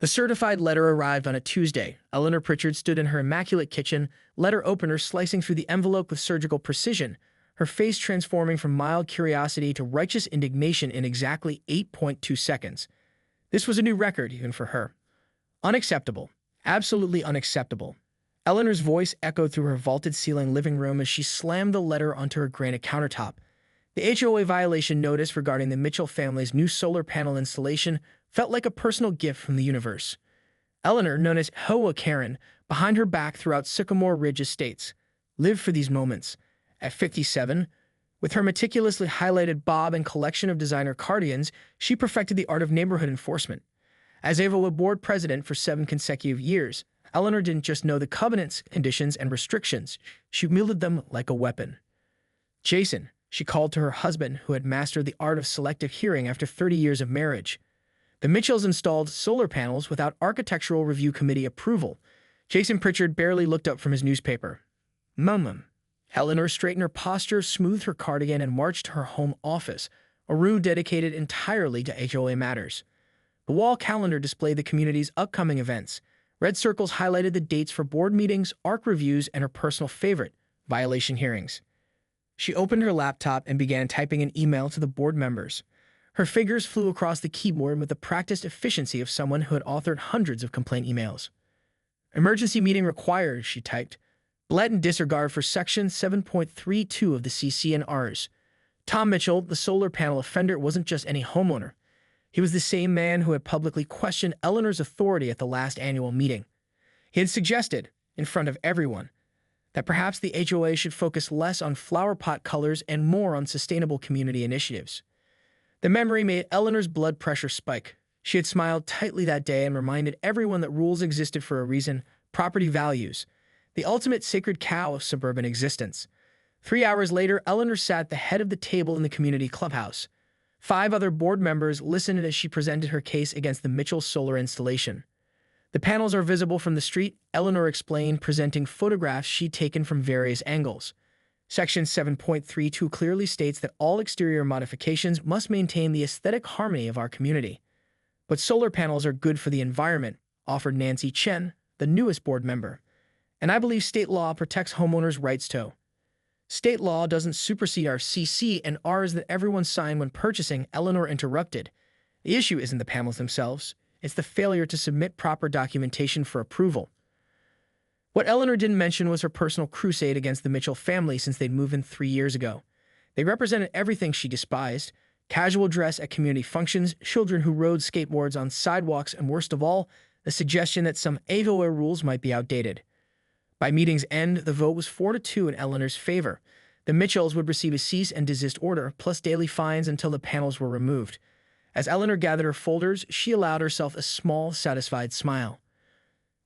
The certified letter arrived on a Tuesday. Eleanor Pritchard stood in her immaculate kitchen, letter opener slicing through the envelope with surgical precision, her face transforming from mild curiosity to righteous indignation in exactly 8.2 seconds. This was a new record, even for her. Unacceptable. Absolutely unacceptable. Eleanor's voice echoed through her vaulted-ceiling living room as she slammed the letter onto her granite countertop. The HOA violation notice regarding the Mitchell family's new solar panel installation felt like a personal gift from the universe. Eleanor, known as HOA Karen, behind her back throughout Sycamore Ridge Estates, lived for these moments. At 57, with her meticulously highlighted bob and collection of designer cardigans, she perfected the art of neighborhood enforcement. As HOA board president for 7 consecutive years, Eleanor didn't just know the covenants, conditions, and restrictions. She wielded them like a weapon. Jason, she called to her husband, who had mastered the art of selective hearing after 30 years of marriage. The Mitchells installed solar panels without Architectural Review Committee approval. Jason Pritchard barely looked up from his newspaper. Mum. Eleanor straightened her posture, smoothed her cardigan, and marched to her home office, a room dedicated entirely to HOA matters. The wall calendar displayed the community's upcoming events. Red circles highlighted the dates for board meetings, ARC reviews, and her personal favorite, violation hearings. She opened her laptop and began typing an email to the board members. Her fingers flew across the keyboard with the practiced efficiency of someone who had authored hundreds of complaint emails. Emergency meeting required, she typed. Blatant disregard for Section 7.32 of the CC&Rs. Tom Mitchell, the solar panel offender, wasn't just any homeowner. He was the same man who had publicly questioned Eleanor's authority at the last annual meeting. He had suggested, in front of everyone, that perhaps the HOA should focus less on flower pot colors and more on sustainable community initiatives. The memory made Eleanor's blood pressure spike. She had smiled tightly that day and reminded everyone that rules existed for a reason: property values, the ultimate sacred cow of suburban existence. 3 hours later, Eleanor sat at the head of the table in the community clubhouse. 5 other board members listened as she presented her case against the Mitchell solar installation. The panels are visible from the street, Eleanor explained, presenting photographs she'd taken from various angles. Section 7.32 clearly states that all exterior modifications must maintain the aesthetic harmony of our community. But solar panels are good for the environment, offered Nancy Chen, the newest board member. And I believe state law protects homeowners' rights too. State law doesn't supersede our CC&Rs that everyone signed when purchasing, Eleanor interrupted. The issue isn't the panels themselves. It's the failure to submit proper documentation for approval. What Eleanor didn't mention was her personal crusade against the Mitchell family since they'd moved in 3 years ago. They represented everything she despised: casual dress at community functions, children who rode skateboards on sidewalks, and worst of all, the suggestion that some HOA rules might be outdated. By meeting's end, the vote was 4-2 in Eleanor's favor. The Mitchells would receive a cease and desist order, plus daily fines until the panels were removed. As Eleanor gathered her folders, she allowed herself a small, satisfied smile.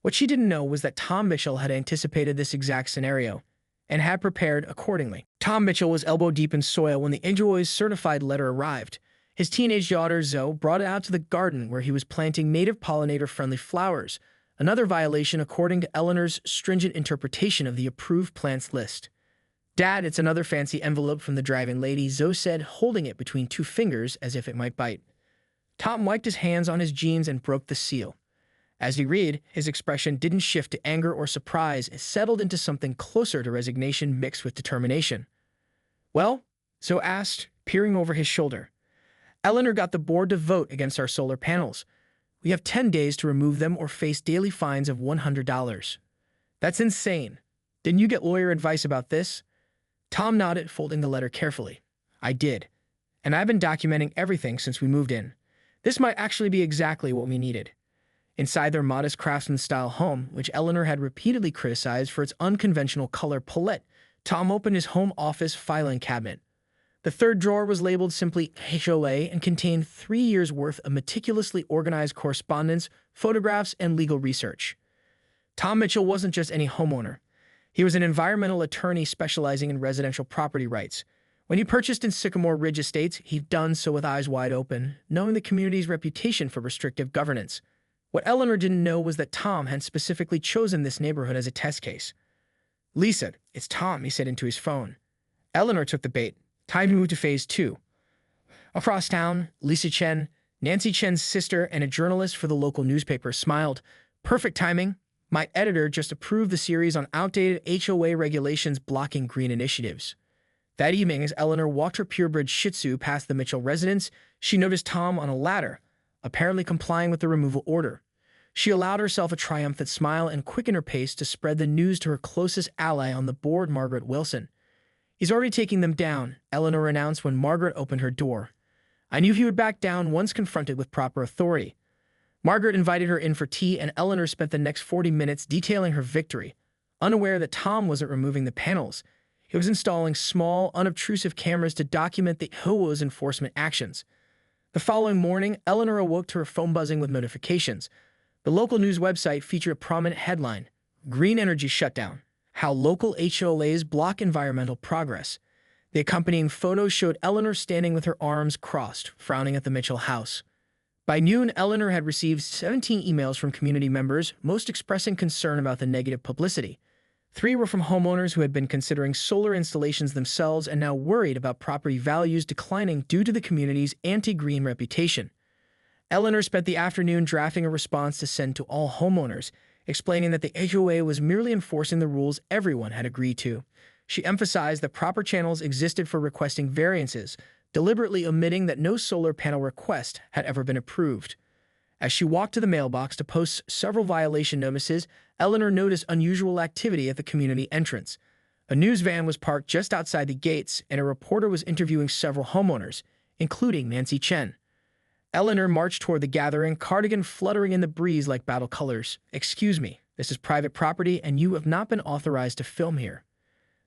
What she didn't know was that Tom Mitchell had anticipated this exact scenario and had prepared accordingly. Tom Mitchell was elbow-deep in soil when the HOA's certified letter arrived. His teenage daughter, Zoe, brought it out to the garden where he was planting native pollinator-friendly flowers, another violation according to Eleanor's stringent interpretation of the approved plants list. "Dad, it's another fancy envelope from the driving lady," Zoe said, holding it between 2 fingers as if it might bite. Tom wiped his hands on his jeans and broke the seal. As he read, his expression didn't shift to anger or surprise. It settled into something closer to resignation mixed with determination. "Well?" Zoe asked, peering over his shoulder. "Eleanor got the board to vote against our solar panels. We have 10 days to remove them or face daily fines of $100. "That's insane. Didn't you get lawyer advice about this?" Tom nodded, folding the letter carefully. "I did. And I've been documenting everything since we moved in. This might actually be exactly what we needed." Inside their modest craftsman-style home, which Eleanor had repeatedly criticized for its unconventional color palette, Tom opened his home office filing cabinet. The third drawer was labeled simply HOA and contained 3 years' worth of meticulously organized correspondence, photographs, and legal research. Tom Mitchell wasn't just any homeowner. He was an environmental attorney specializing in residential property rights. When he purchased in Sycamore Ridge Estates, he'd done so with eyes wide open, knowing the community's reputation for restrictive governance. What Eleanor didn't know was that Tom had specifically chosen this neighborhood as a test case. "Lisa, it's Tom," he said into his phone. Eleanor took the bait. Time to move to phase 2. Across town, Lisa Chen, Nancy Chen's sister and a journalist for the local newspaper smiled. Perfect timing. My editor just approved the series on outdated HOA regulations blocking green initiatives. That evening, as Eleanor walked her purebred Shih Tzu past the Mitchell residence, she noticed Tom on a ladder, apparently complying with the removal order. She allowed herself a triumphant smile and quickened her pace to spread the news to her closest ally on the board, Margaret Wilson. He's already taking them down, Eleanor announced when Margaret opened her door. I knew he would back down once confronted with proper authority. Margaret invited her in for tea, and Eleanor spent the next 40 minutes detailing her victory, unaware that Tom wasn't removing the panels. He was installing small, unobtrusive cameras to document the HOA's enforcement actions. The following morning, Eleanor awoke to her phone buzzing with notifications. The local news website featured a prominent headline, Green Energy Shutdown, How Local HOAs Block Environmental Progress. The accompanying photos showed Eleanor standing with her arms crossed, frowning at the Mitchell house. By noon, Eleanor had received 17 emails from community members, most expressing concern about the negative publicity. 3 were from homeowners who had been considering solar installations themselves and now worried about property values declining due to the community's anti-green reputation. Eleanor spent the afternoon drafting a response to send to all homeowners, explaining that the HOA was merely enforcing the rules everyone had agreed to. She emphasized that proper channels existed for requesting variances, deliberately omitting that no solar panel request had ever been approved. As she walked to the mailbox to post several violation notices, Eleanor noticed unusual activity at the community entrance. A news van was parked just outside the gates, and a reporter was interviewing several homeowners, including Nancy Chen. Eleanor marched toward the gathering, cardigan fluttering in the breeze like battle colors. Excuse me, this is private property, and you have not been authorized to film here.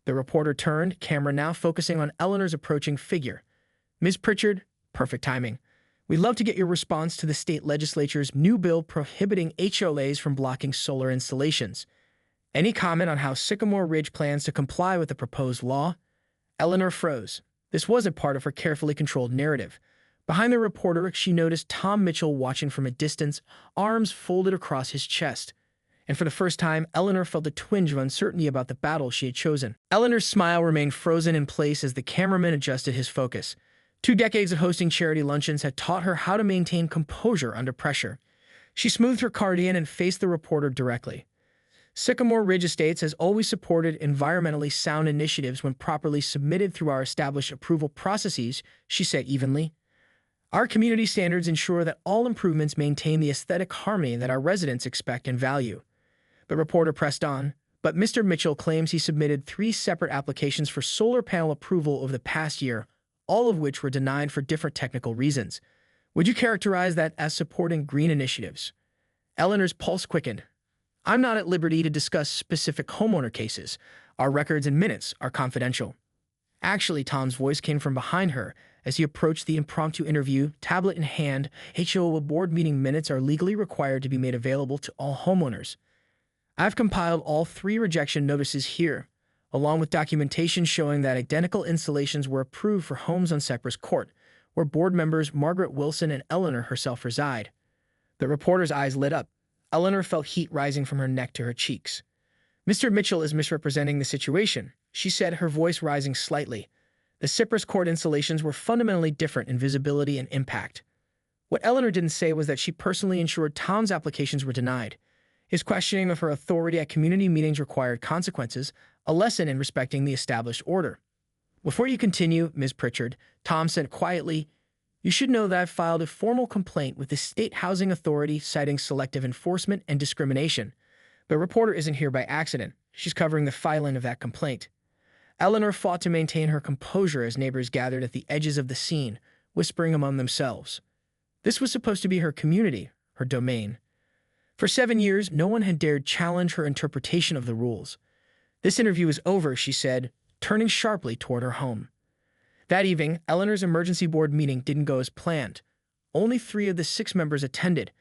The reporter turned, camera now focusing on Eleanor's approaching figure. Ms. Pritchard, perfect timing. We'd love to get your response to the state legislature's new bill prohibiting HOAs from blocking solar installations. Any comment on how Sycamore Ridge plans to comply with the proposed law? Eleanor froze. This wasn't part of her carefully controlled narrative. Behind the reporter, she noticed Tom Mitchell watching from a distance, arms folded across his chest. And for the first time, Eleanor felt a twinge of uncertainty about the battle she had chosen. Eleanor's smile remained frozen in place as the cameraman adjusted his focus. 2 decades of hosting charity luncheons had taught her how to maintain composure under pressure. She smoothed her cardigan and faced the reporter directly. Sycamore Ridge Estates has always supported environmentally sound initiatives when properly submitted through our established approval processes, she said evenly. Our community standards ensure that all improvements maintain the aesthetic harmony that our residents expect and value. The reporter pressed on, but Mr. Mitchell claims he submitted 3 separate applications for solar panel approval over the past year, all of which were denied for different technical reasons. Would you characterize that as supporting green initiatives? Eleanor's pulse quickened. I'm not at liberty to discuss specific homeowner cases. Our records and minutes are confidential. Actually, Tom's voice came from behind her as he approached the impromptu interview, tablet in hand. HOA board meeting minutes are legally required to be made available to all homeowners. I've compiled all 3 rejection notices here, along with documentation showing that identical installations were approved for homes on Cypress Court, where board members Margaret Wilson and Eleanor herself reside. The reporter's eyes lit up. Eleanor felt heat rising from her neck to her cheeks. Mr. Mitchell is misrepresenting the situation, she said, her voice rising slightly. The Cypress Court installations were fundamentally different in visibility and impact. What Eleanor didn't say was that she personally ensured Tom's applications were denied. His questioning of her authority at community meetings required consequences, a lesson in respecting the established order. Before you continue, Ms. Pritchard, Tom said quietly, you should know that I've filed a formal complaint with the State Housing Authority citing selective enforcement and discrimination. The reporter isn't here by accident. She's covering the filing of that complaint. Eleanor fought to maintain her composure as neighbors gathered at the edges of the scene, whispering among themselves. This was supposed to be her community, her domain. For 7 years, no one had dared challenge her interpretation of the rules. This interview is over, she said, turning sharply toward her home. That evening, Eleanor's emergency board meeting didn't go as planned. Only 3 of the 6 members attended.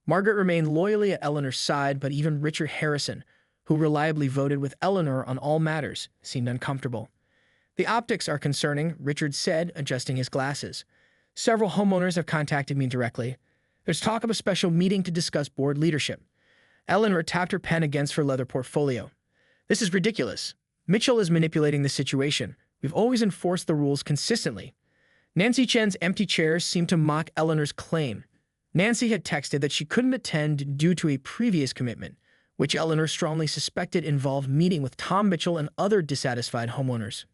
Margaret remained loyally at Eleanor's side, but even Richard Harrison, who reliably voted with Eleanor on all matters, seemed uncomfortable. The optics are concerning, Richard said, adjusting his glasses. Several homeowners have contacted me directly. There's talk of a special meeting to discuss board leadership. Eleanor tapped her pen against her leather portfolio. This is ridiculous. Mitchell is manipulating the situation. We've always enforced the rules consistently. Nancy Chen's empty chairs seemed to mock Eleanor's claim. Nancy had texted that she couldn't attend due to a previous commitment, which Eleanor strongly suspected involved meeting with Tom Mitchell and other dissatisfied homeowners.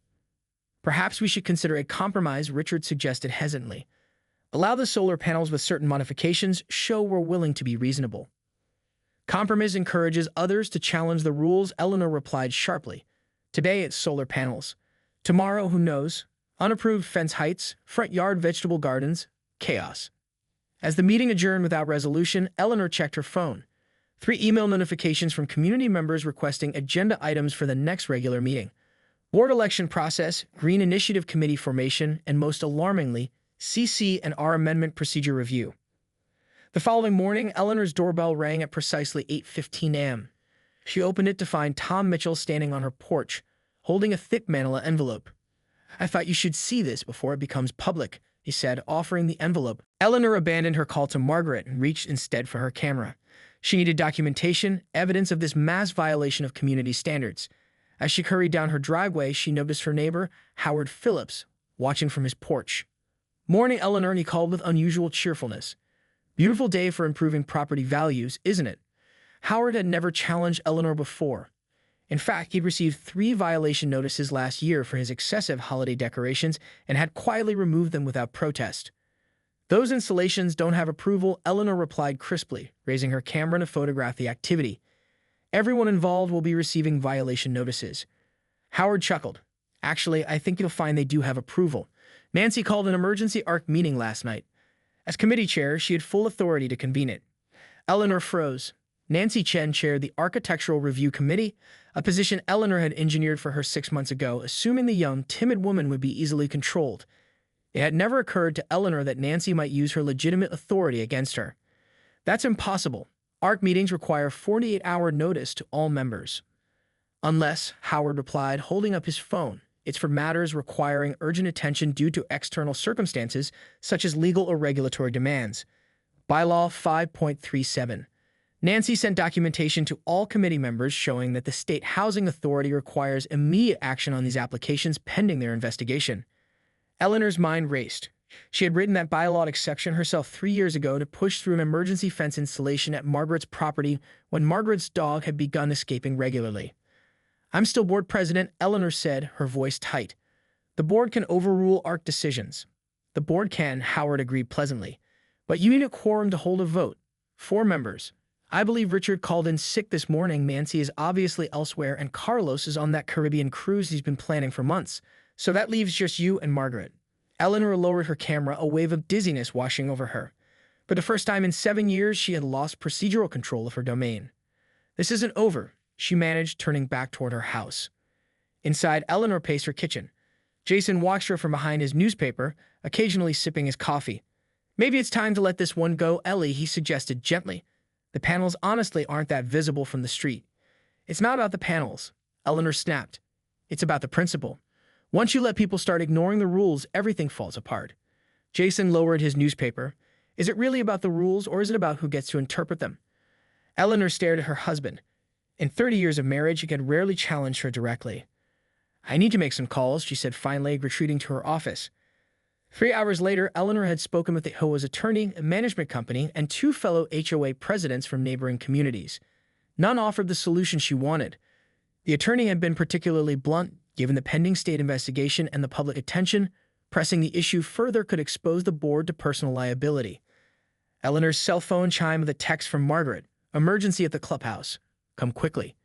Perhaps we should consider a compromise, Richard suggested hesitantly. Allow the solar panels with certain modifications, show we're willing to be reasonable. Compromise encourages others to challenge the rules, Eleanor replied sharply. Today it's solar panels. Tomorrow, who knows? Unapproved fence heights, front yard vegetable gardens, chaos. As the meeting adjourned without resolution, Eleanor checked her phone. 3 email notifications from community members requesting agenda items for the next regular meeting. Board election process, Green Initiative Committee formation, and most alarmingly, CC&R Amendment Procedure Review. The following morning, Eleanor's doorbell rang at precisely 8:15 a.m. She opened it to find Tom Mitchell standing on her porch, holding a thick manila envelope. "I thought you should see this before it becomes public," he said, offering the envelope. Eleanor abandoned her call to Margaret and reached instead for her camera. She needed documentation, evidence of this mass violation of community standards. As she hurried down her driveway, she noticed her neighbor, Howard Phillips, watching from his porch. "Morning, Eleanor," he called with unusual cheerfulness. "Beautiful day for improving property values, isn't it?" Howard had never challenged Eleanor before. In fact, he'd received 3 violation notices last year for his excessive holiday decorations and had quietly removed them without protest. "Those installations don't have approval," Eleanor replied crisply, raising her camera to photograph the activity. "Everyone involved will be receiving violation notices." Howard chuckled. "Actually, I think you'll find they do have approval. Nancy called an emergency ARC meeting last night. As committee chair, she had full authority to convene it." Eleanor froze. Nancy Chen chaired the Architectural Review Committee, a position Eleanor had engineered for her 6 months ago, assuming the young, timid woman would be easily controlled. It had never occurred to Eleanor that Nancy might use her legitimate authority against her. "That's impossible. ARC meetings require 48-hour notice to all members." "Unless," Howard replied, holding up his phone, "it's for matters requiring urgent attention due to external circumstances, such as legal or regulatory demands." Bylaw 5.37. Nancy sent documentation to all committee members showing that the State Housing Authority requires immediate action on these applications pending their investigation. Eleanor's mind raced. She had written that bylaw exception herself 3 years ago to push through an emergency fence installation at Margaret's property when Margaret's dog had begun escaping regularly. "I'm still board president," Eleanor said, her voice tight. "The board can overrule ARC decisions." "The board can," Howard agreed pleasantly. "But you need a quorum to hold a vote. 4 members. I believe Richard called in sick this morning. Nancy is obviously elsewhere, and Carlos is on that Caribbean cruise he's been planning for months. So that leaves just you and Margaret." Eleanor lowered her camera, a wave of dizziness washing over her. For the first time in 7 years, she had lost procedural control of her domain. "This isn't over," she managed, turning back toward her house. Inside, Eleanor paced her kitchen. Jason watched her from behind his newspaper, occasionally sipping his coffee. "Maybe it's time to let this one go, Ellie," he suggested gently. "The panels honestly aren't that visible from the street." "It's not about the panels," Eleanor snapped. "It's about the principle. Once you let people start ignoring the rules, everything falls apart." Jason lowered his newspaper. "Is it really about the rules, or is it about who gets to interpret them?" Eleanor stared at her husband. In 30 years of marriage, he had rarely challenged her directly. "I need to make some calls," she said finally, retreating to her office. 3 hours later, Eleanor had spoken with the HOA's attorney, a management company, and 2 fellow HOA presidents from neighboring communities. None offered the solution she wanted. The attorney had been particularly blunt, given the pending state investigation and the public attention. Pressing the issue further could expose the board to personal liability. Eleanor's cell phone chimed with a text from Margaret. "Emergency at the clubhouse. Come quickly."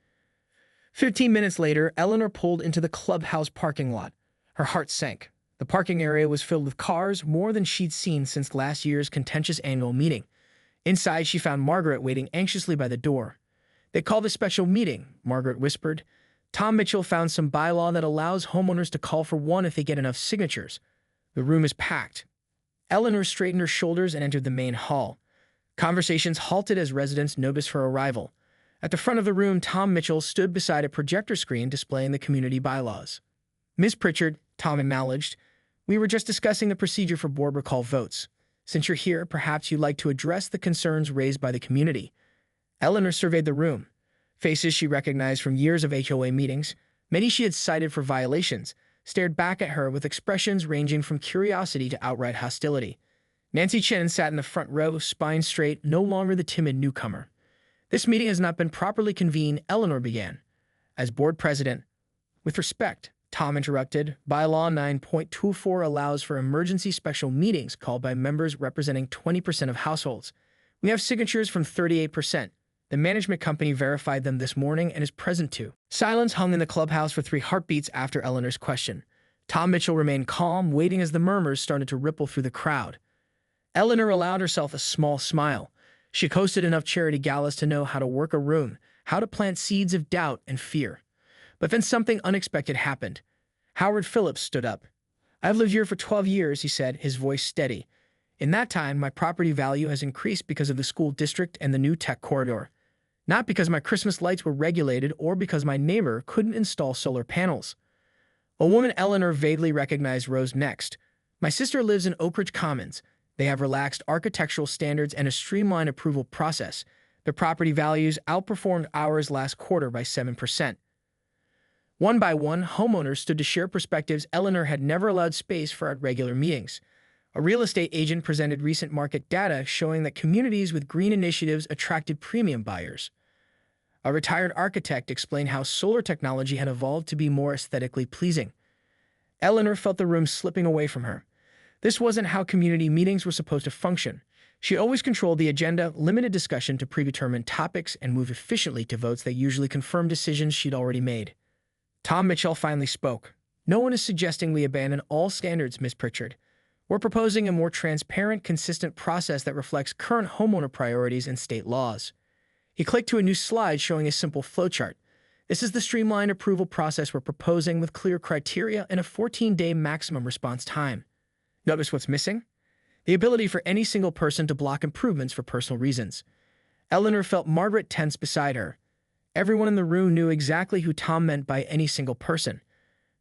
15 minutes later, Eleanor pulled into the clubhouse parking lot. Her heart sank. The parking area was filled with cars, more than she'd seen since last year's contentious annual meeting. Inside, she found Margaret waiting anxiously by the door. "They called a special meeting," Margaret whispered. "Tom Mitchell found some bylaw that allows homeowners to call for one if they get enough signatures. The room is packed." Eleanor straightened her shoulders and entered the main hall. Conversations halted as residents noticed her arrival. At the front of the room, Tom Mitchell stood beside a projector screen displaying the community bylaws. "Miss Pritchard," Tom acknowledged, "we were just discussing the procedure for board recall votes. Since you're here, perhaps you'd like to address the concerns raised by the community." Eleanor surveyed the room. Faces she recognized from years of HOA meetings, many she had cited for violations, stared back at her with expressions ranging from curiosity to outright hostility. Nancy Chen sat in the front row, spine straight, no longer the timid newcomer. This meeting has not been properly convened, Eleanor began. As board president, with respect, Tom interrupted. Bylaw 9.24 allows for emergency special meetings called by members representing 20% of households. We have signatures from 38%. The management company verified them this morning and is present too. Silence hung in the clubhouse for 3 heartbeats after Eleanor's question. Tom Mitchell remained calm, waiting as the murmurs started to ripple through the crowd. Eleanor allowed herself a small smile. She hosted enough charity galas to know how to work a room, how to plant seeds of doubt and fear. But then something unexpected happened. Howard Phillips stood up. "I've lived here for 12 years, he said, his voice steady. In that time, my property value has increased because of the school district and the new tech corridor. Not because my Christmas lights were regulated or because my neighbor couldn't install solar panels." A woman Eleanor vaguely recognized rose next. "My sister lives in Oak Ridge Commons. They have relaxed architectural standards and a streamlined approval process. Their property values outperformed ours last quarter by 7%. One by one, homeowners stood to share perspectives Eleanor had never allowed space for at regular meetings. A real estate agent presented recent market data showing that communities with green initiatives attracted premium buyers. A retired architect explained how solar technology had evolved to be more aesthetically pleasing. Eleanor felt the room slipping away from her. This wasn't how community meetings were supposed to function. She always controlled the agenda, limited discussion to predetermined topics, and moved efficiently to votes that usually confirmed decisions she'd already made. Tom Mitchell finally spoke. "No one is suggesting we abandon all standards, Ms. Pritchard. We're proposing a more transparent, consistent process that reflects current homeowner priorities and state laws." He clicked to a new slide showing a simple flowchart. "This is the streamlined approval process we're proposing with clear criteria and a 14-day maximum response time." Notice what's missing? The ability for any single person to block improvements for personal reasons. Eleanor felt Margaret tense beside her. Everyone in the room knew exactly who Tom meant by any single person.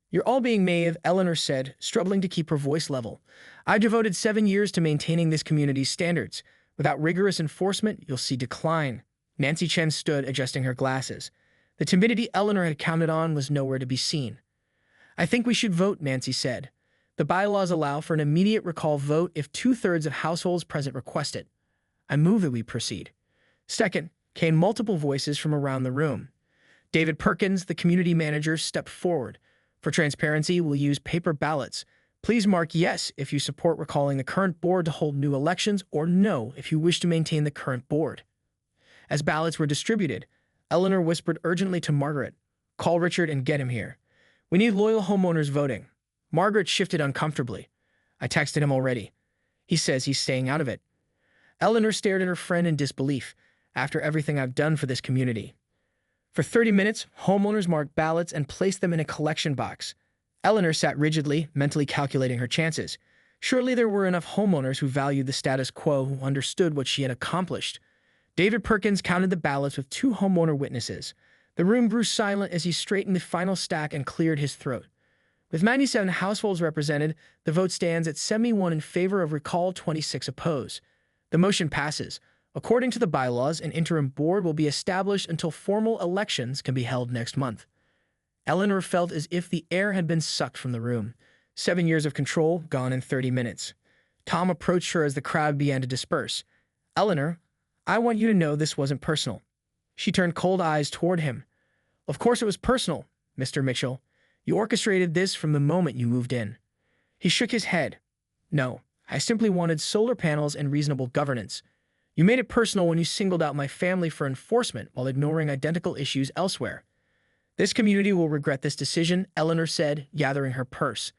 "You're all being naive," Eleanor said, struggling to keep her voice level. "I devoted 7 years to maintaining this community's standards. Without rigorous enforcement, you'll see decline." Nancy Chen stood, adjusting her glasses. The timidity Eleanor had counted on was nowhere to be seen. "I think we should vote," Nancy said. "The bylaws allow for an immediate recall vote if 2/3 of households present request it. I move that we proceed." "Second," came multiple voices from around the room. David Perkins, the community manager, stepped forward. "For transparency, we'll use paper ballots. Please mark yes if you support recalling the current board to hold new elections, or no if you wish to maintain the current board." As ballots were distributed, Eleanor whispered urgently to Margaret, "Call Richard and get him here. We need loyal homeowners voting." Margaret shifted uncomfortably. "I texted him already. He says he's staying out of it." Eleanor stared at her friend in disbelief. "After everything I've done for this community." For 30 minutes, homeowners marked ballots and placed them in a collection box. Eleanor sat rigidly, mentally calculating her chances. Surely there were enough homeowners who valued the status quo, who understood what she had accomplished. David Perkins counted the ballots with 2 homeowner witnesses. The room grew silent as he straightened the final stack and cleared his throat. With 97 households represented, the vote stands at 71 in favor of recall, 26 oppose. The motion passes. According to the bylaws, an interim board will be established until formal elections can be held next month. Eleanor felt as if the air had been sucked from the room. 7 years of control, gone in 30 minutes. Tom approached her as the crowd began to disperse. "Eleanor, I want you to know this wasn't personal." She turned cold eyes toward him. "Of course it was personal, Mr. Mitchell. You orchestrated this from the moment you moved in." He shook his head. "No, I simply wanted solar panels and reasonable governance. You made it personal when you singled out my family for enforcement while ignoring identical issues elsewhere." "This community will regret this decision," Eleanor said, gathering her purse.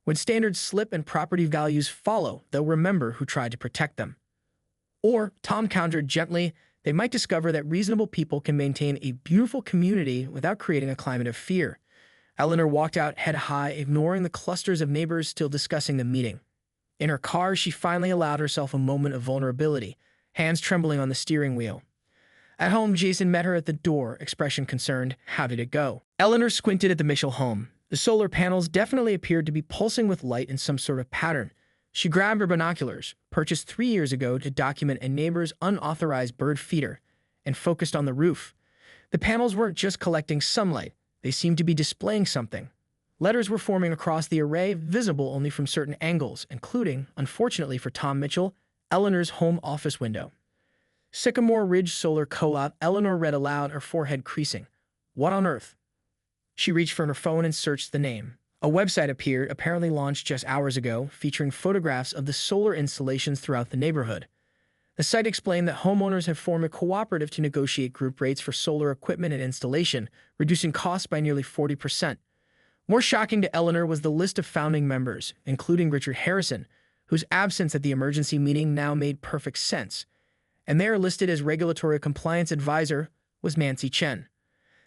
"When standards slip and property values follow, they'll remember who tried to protect them." Or, Tom countered gently, "They might discover that reasonable people can maintain a beautiful community without creating a climate of fear." Eleanor walked out head high, ignoring the clusters of neighbors still discussing the meeting. In her car, she finally allowed herself a moment of vulnerability, hands trembling on the steering wheel. At home, Jason met her at the door, expression concerned. "How did it go?" Eleanor squinted at the Mitchell home. The solar panels definitely appeared to be pulsing with light in some sort of pattern. She grabbed her binoculars, purchased 3 years ago to document a neighbor's unauthorized bird feeder, and focused on the roof. The panels weren't just collecting sunlight. They seemed to be displaying something. Letters were forming across the array, visible only from certain angles, including, unfortunately for Tom Mitchell, Eleanor's home office window. Sycamore Ridge Solar Co-op, Eleanor read aloud, her forehead creasing. What on earth? She reached for her phone and searched the name. A website appeared, apparently launched just hours ago, featuring photographs of the solar installations throughout the neighborhood. The site explained that homeowners have formed a cooperative to negotiate group rates for solar equipment and installation, reducing costs by nearly 40%. More shocking to Eleanor was the list of founding members, including Richard Harrison, whose absence at the emergency meeting now made perfect sense. And there, listed as regulatory compliance advisor, was Nancy Chen.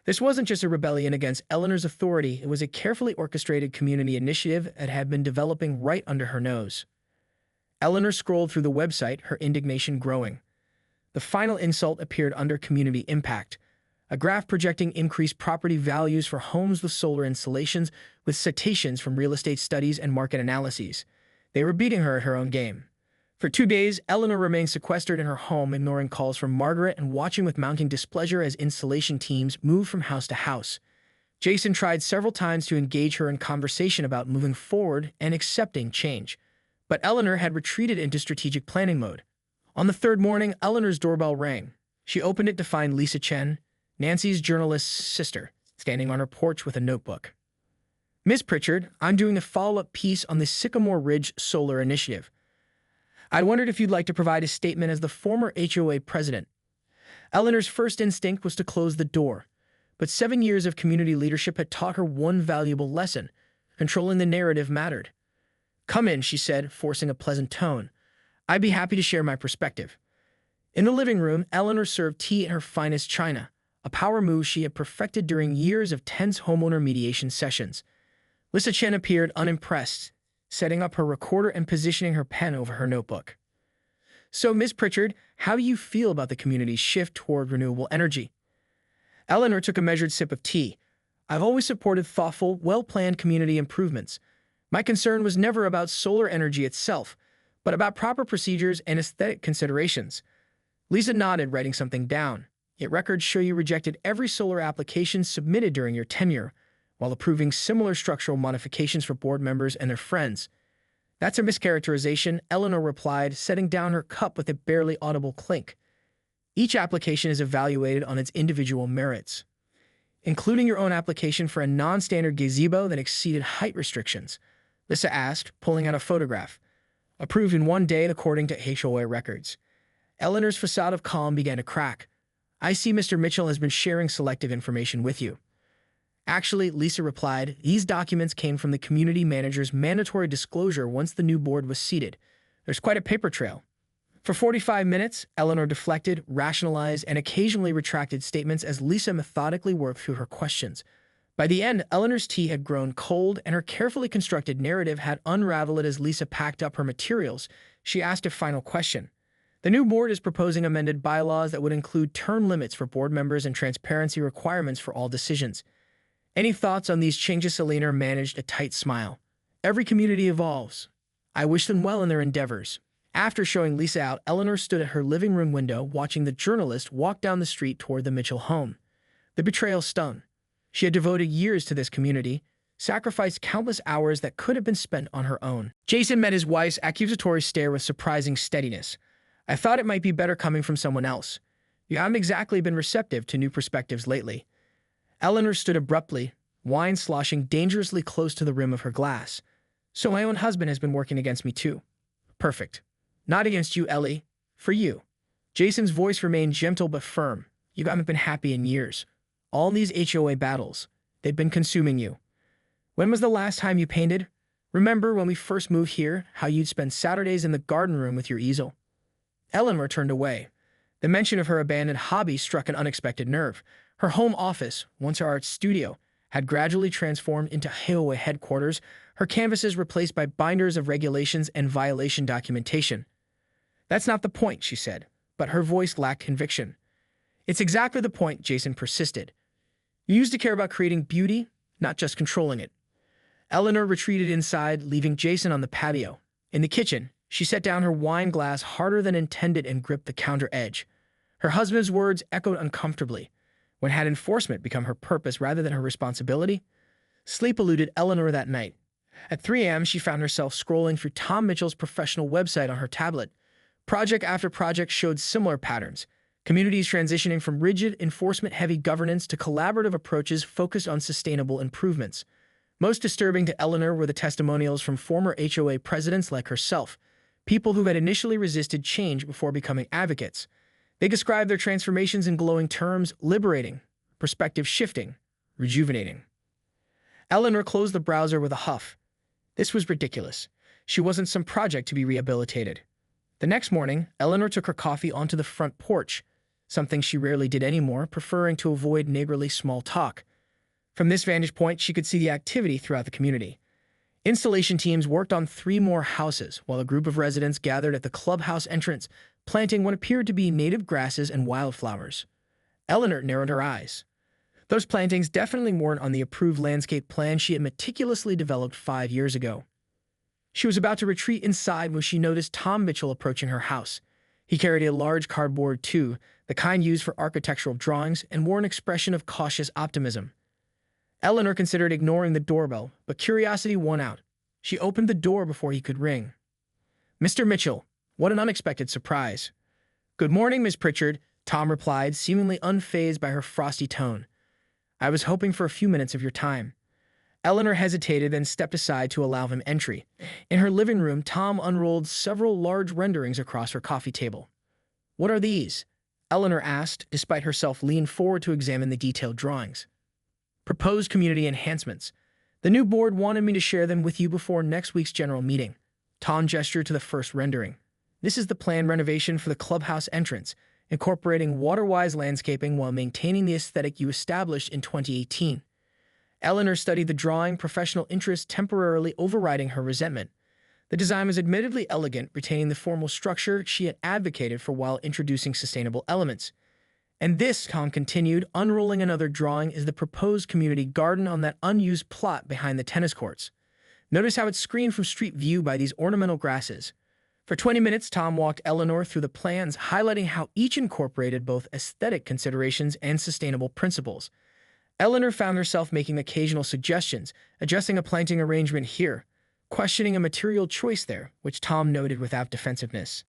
This wasn't just a rebellion against Eleanor's authority, it was a carefully orchestrated community initiative that had been developing right under her nose. Eleanor scrolled through the website, her indignation growing. The final insult appeared under community impact, a graph projecting increased property values for homes with solar installations, with citations from real estate studies and market analyses. They were beating her at her own game. For 2 days, Eleanor remained sequestered in her home, ignoring calls from Margaret and watching with mounting displeasure as installation teams moved from house to house. Jason tried several times to engage her in conversation about moving forward and accepting change, but Eleanor had retreated into strategic planning mode. On the third morning, Eleanor's doorbell rang. She opened it to find Lisa Chen, Nancy's journalist's sister, standing on her porch with a notebook. Ms. Pritchard, I'm doing a follow-up piece on the Sycamore Ridge Solar Initiative. I wondered if you'd like to provide a statement as the former HOA president. Eleanor's first instinct was to close the door, but 7 years of community leadership had taught her one valuable lesson: controlling the narrative mattered. Come in, she said, forcing a pleasant tone. I'd be happy to share my perspective. In the living room, Eleanor served tea in her finest china, a power move she had perfected during years of tense homeowner mediation sessions. Lisa Chen appeared unimpressed, setting up her recorder and positioning her pen over her notebook. So, Ms. Pritchard, how do you feel about the community's shift toward renewable energy? Eleanor took a measured sip of tea. I've always supported thoughtful, well-planned community improvements. My concern was never about solar energy itself, but about proper procedures and aesthetic considerations. Lisa nodded, writing something down. Yet records show you rejected every solar application submitted during your tenure, while approving similar structural modifications for board members and their friends. That's a mischaracterization, Eleanor replied, setting down her cup with a barely audible clink. Each application is evaluated on its individual merits, including your own application for a non-standard gazebo that exceeded height restrictions. Lisa asked, pulling out a photograph. Approved in 1 day according to HOA records. Eleanor's facade of calm began to crack. I see Mr. Mitchell has been sharing selective information with you. Actually, Lisa replied, these documents came from the community manager's mandatory disclosure once the new board was seated. There's quite a paper trail. For 45 minutes, Eleanor deflected, rationalized, and occasionally retracted statements as Lisa methodically worked through her questions. By the end, Eleanor's tea had grown cold, and her carefully constructed narrative had unraveled as Lisa packed up her materials. She asked a final question. The new board is proposing amended bylaws that would include term limits for board members and transparency requirements for all decisions. Any thoughts on these changes? Eleanor managed a tight smile. Every community evolves. I wish them well in their endeavors. After showing Lisa out, Eleanor stood at her living room window watching the journalist walk down the street toward the Mitchell home. The betrayal stung. She had devoted years to this community, sacrificed countless hours that could have been spent on her own. Jason met his wife's accusatory stare with surprising steadiness. I thought it might be better coming from someone else. You haven't exactly been receptive to new perspectives lately. Eleanor stood abruptly, wine sloshing dangerously close to the rim of her glass. So my own husband has been working against me too. Perfect. Not against you, Ellie. For you. Jason's voice remained gentle but firm. You haven't been happy in years. All these HOA battles, they've been consuming you. When was the last time you painted? Remember when we first moved here, how you'd spend Saturdays in the garden room with your easel? Eleanor turned away. The mention of her abandoned hobby struck an unexpected nerve. Her home office, once her art studio, had gradually transformed into HOA headquarters, her canvases replaced by binders of regulations and violation documentation. That's not the point, she said, but her voice lacked conviction. It's exactly the point, Jason persisted. You used to care about creating beauty, not just controlling it. Eleanor retreated inside, leaving Jason on the patio. In the kitchen, she set down her wine glass harder than intended and gripped the counter edge. Her husband's words echoed uncomfortably. When had enforcement become her purpose rather than her responsibility? Sleep eluded Eleanor that night. At 3 a.m., she found herself scrolling through Tom Mitchell's professional website on her tablet. Project after project showed similar patterns. Communities transitioning from rigid, enforcement-heavy governance to collaborative approaches focused on sustainable improvements. Most disturbing to Eleanor were the testimonials from former HOA presidents like herself, people who had initially resisted change before becoming advocates. They described their transformations in glowing terms: liberating, perspective shifting, rejuvenating. Eleanor closed the browser with a huff. This was ridiculous. She wasn't some project to be rehabilitated. The next morning, Eleanor took her coffee onto the front porch, something she rarely did anymore, preferring to avoid neighborly small talk. From this vantage point, she could see the activity throughout the community. Installation teams worked on 3 more houses, while a group of residents gathered at the clubhouse entrance, planting what appeared to be native grasses and wildflowers. Eleanor narrowed her eyes. Those plantings definitely weren't on the approved landscape plan she had meticulously developed 5 years ago. She was about to retreat inside when she noticed Tom Mitchell approaching her house. He carried a large cardboard tube, the kind used for architectural drawings, and wore an expression of cautious optimism. Eleanor considered ignoring the doorbell, but curiosity won out. She opened the door before he could ring. "Mr. Mitchell, what an unexpected surprise." "Good morning, Miss Pritchard," Tom replied, seemingly unfazed by her frosty tone. "I was hoping for a few minutes of your time." Eleanor hesitated, then stepped aside to allow him entry. In her living room, Tom unrolled several large renderings across her coffee table. "What are these?" Eleanor asked, despite herself leaned forward to examine the detailed drawings. "Proposed community enhancements. The new board wanted me to share them with you before next week's general meeting." Tom gestured to the first rendering. "This is the planned renovation for the clubhouse entrance, incorporating water-wise landscaping while maintaining the aesthetic you established in 2018. Eleanor studied the drawing, professional interest temporarily overriding her resentment. The design was admittedly elegant, retaining the formal structure she had advocated for while introducing sustainable elements. "And this," Tom continued, unrolling another drawing, "is the proposed community garden on that unused plot behind the tennis courts. Notice how it's screened from street view by these ornamental grasses." For 20 minutes, Tom walked Eleanor through the plans, highlighting how each incorporated both aesthetic considerations and sustainable principles. Eleanor found herself making occasional suggestions, adjusting a planting arrangement here, questioning a material choice there, which Tom noted without defensiveness.